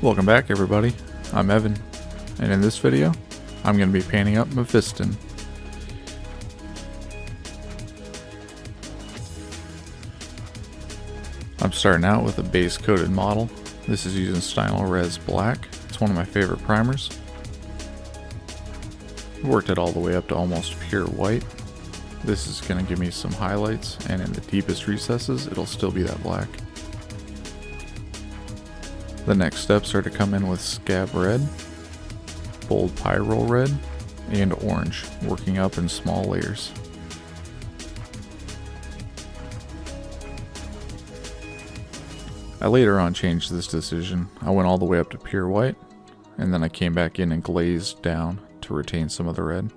Welcome back everybody, I'm Evan, and in this video, I'm going to be painting up Mephiston. I'm starting out with a base coated model. This is using Stylo Res Black. It's one of my favorite primers. Worked it all the way up to almost pure white. This is going to give me some highlights, and in the deepest recesses, it'll still be that black. The next steps are to come in with Scab Red, Bold Pyrrole Red, and Orange, working up in small layers. I later on changed this decision. I went all the way up to pure white, and then I came back in and glazed down to retain some of the red.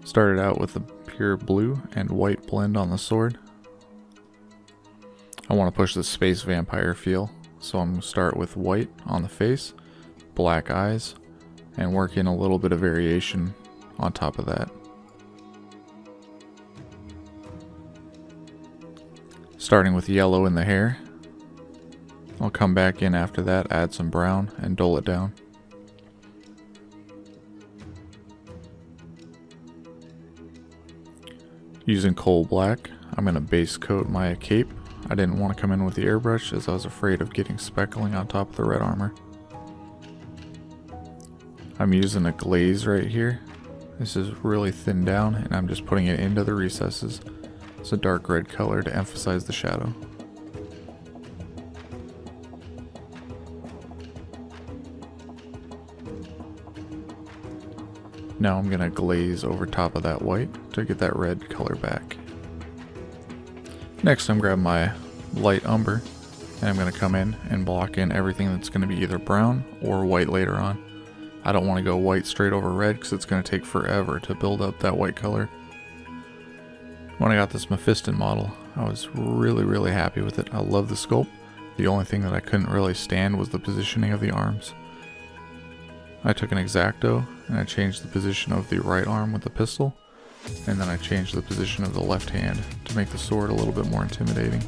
Started out with the pure blue and white blend on the sword. I want to push the space vampire feel, so I'm going to start with white on the face, black eyes, and work in a little bit of variation on top of that. Starting with yellow in the hair, I'll come back in after that, add some brown, and dull it down. Using coal black, I'm going to base coat my cape. I didn't want to come in with the airbrush as I was afraid of getting speckling on top of the red armor. I'm using a glaze right here. This is really thinned down and I'm just putting it into the recesses. It's a dark red color to emphasize the shadow. Now I'm going to glaze over top of that white to get that red color back. Next I'm grabbing my light umber and I'm going to come in and block in everything that's going to be either brown or white later on. I don't want to go white straight over red because it's going to take forever to build up that white color. When I got this Mephiston model, I was really happy with it. I love the sculpt. The only thing that I couldn't really stand was the positioning of the arms. I took an X-Acto and I changed the position of the right arm with the pistol, and then I changed the position of the left hand to make the sword a little bit more intimidating.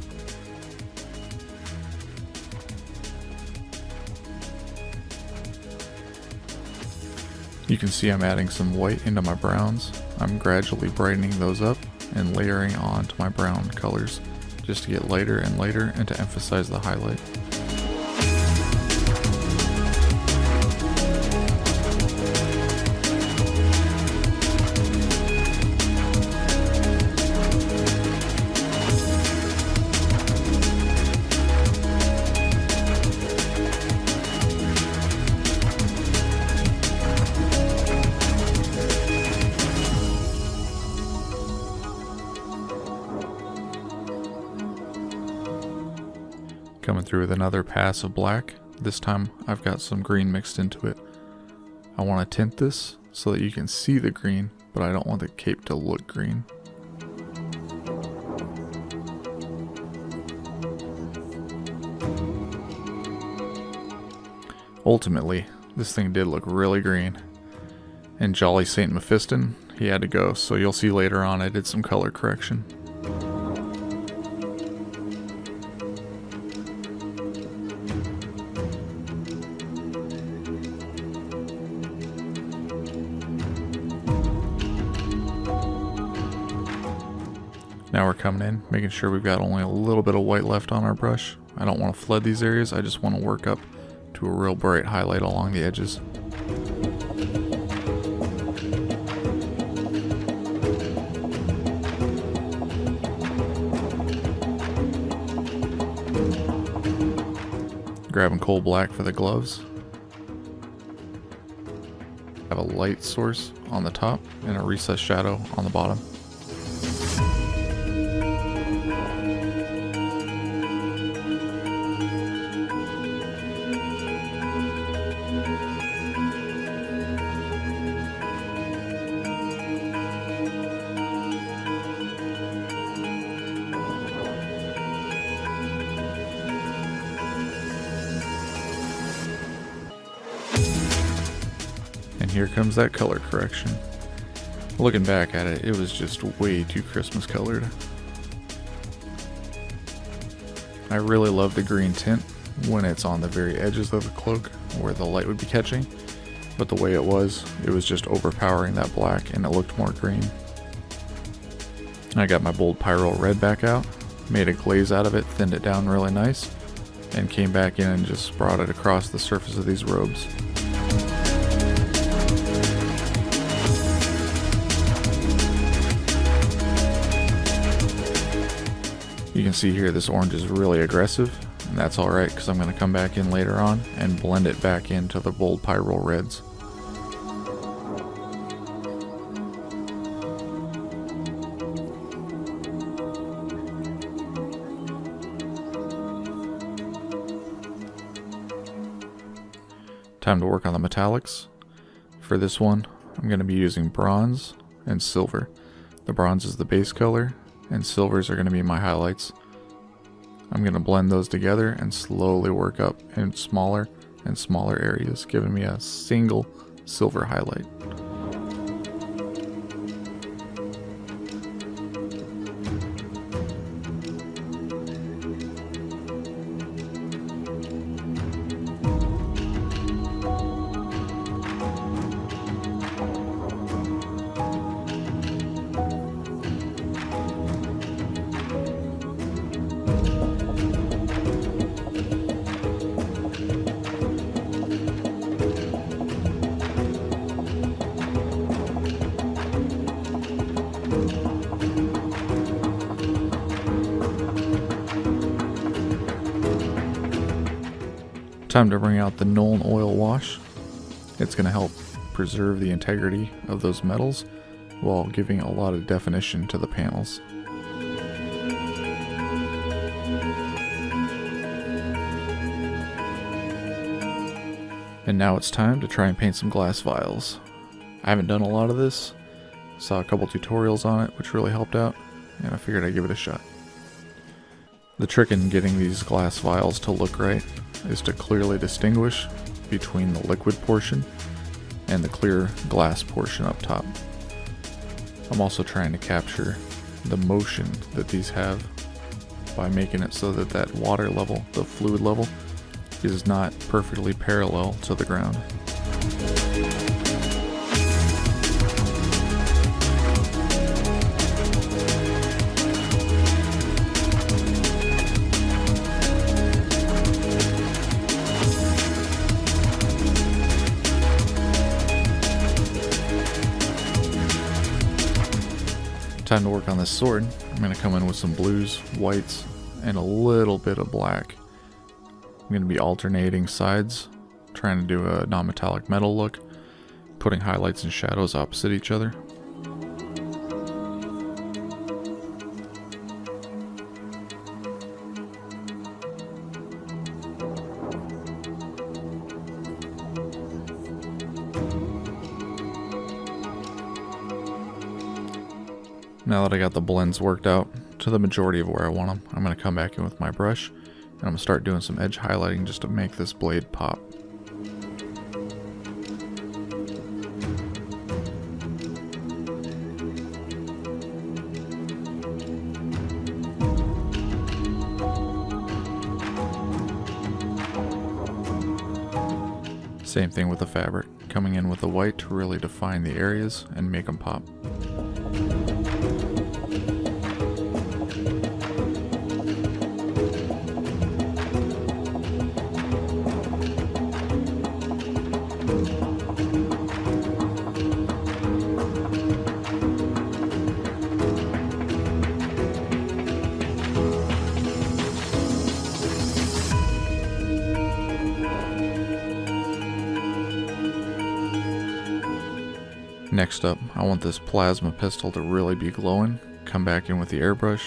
You can see I'm adding some white into my browns. I'm gradually brightening those up and layering on to my brown colors just to get lighter and lighter and to emphasize the highlight. Coming through with another pass of black. This time I've got some green mixed into it. I want to tint this so that you can see the green, but I don't want the cape to look green. Ultimately, this thing did look really green. And Jolly Saint Mephiston, he had to go, so you'll see later on I did some color correction. Now we're coming in, making sure we've got only a little bit of white left on our brush. I don't want to flood these areas, I just want to work up to a real bright highlight along the edges. Grabbing coal black for the gloves. Have a light source on the top and a recessed shadow on the bottom. And here comes that color correction. Looking back at it, it was just way too Christmas colored. I really love the green tint. when it's on the very edges of the cloak where the light would be catching, but the way it was just overpowering that black and it looked more green. I got my bold pyro red back out, made a glaze out of it, thinned it down really nice, and came back in and just brought it across the surface of these robes. You can see here this orange is really aggressive, and that's alright because I'm going to come back in later on and blend it back into the bold pyro reds. Time to work on the metallics. For this one, I'm going to be using bronze and silver. The bronze is the base color, and silvers are going to be my highlights. I'm going to blend those together and slowly work up in smaller and smaller areas, giving me a single silver highlight. Time to bring out the Nuln oil wash. It's going to help preserve the integrity of those metals while giving a lot of definition to the panels. And now it's time to try and paint some glass vials. I haven't done a lot of this, saw a couple tutorials on it which really helped out, and I figured I'd give it a shot. The trick in getting these glass vials to look right is to clearly distinguish between the liquid portion and the clear glass portion up top. I'm also trying to capture the motion that these have by making it so that that water level, the fluid level, is not perfectly parallel to the ground. Time to work on this sword. I'm going to come in with some blues, whites, and a little bit of black. I'm going to be alternating sides, trying to do a non-metallic metal look, putting highlights and shadows opposite each other. Now that I got the blends worked out to the majority of where I want them, I'm going to come back in with my brush and I'm going to start doing some edge highlighting just to make this blade pop. Same thing with the fabric, coming in with the white to really define the areas and make them pop. Next up, I want this plasma pistol to really be glowing. Come back in with the airbrush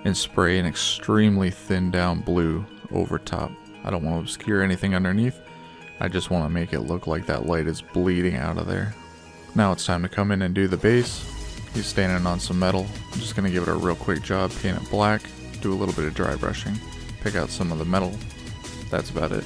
and spray an extremely thinned down blue over top. I don't want to obscure anything underneath. I just want to make it look like that light is bleeding out of there. Now it's time to come in and do the base. He's standing on some metal. I'm just going to give it a real quick job, paint it black, do a little bit of dry brushing, pick out some of the metal. That's about it.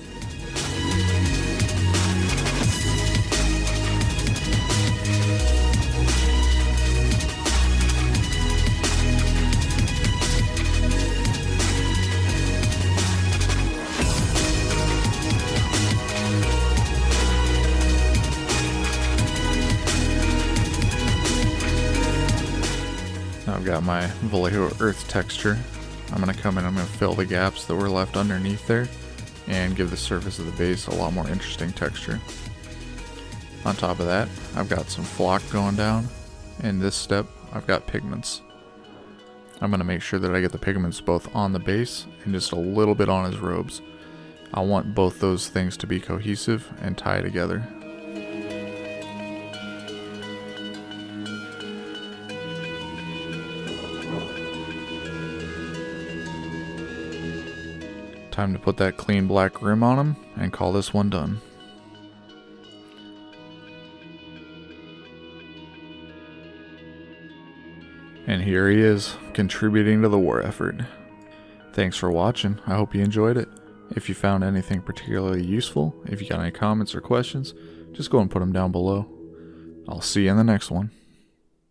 got my Vallejo earth texture. I'm going to come in, I'm going to fill the gaps that were left underneath there and give the surface of the base a lot more interesting texture. On top of that, I've got some flock going down. In this step, I've got pigments. I'm going to make sure that I get the pigments both on the base and just a little bit on his robes. I want both those things to be cohesive and tie together. Time to put that clean black rim on him and call this one done. And here he is, contributing to the war effort. Thanks for watching, I hope you enjoyed it. If you found anything particularly useful, if you got any comments or questions, just go and put them down below. I'll see you in the next one.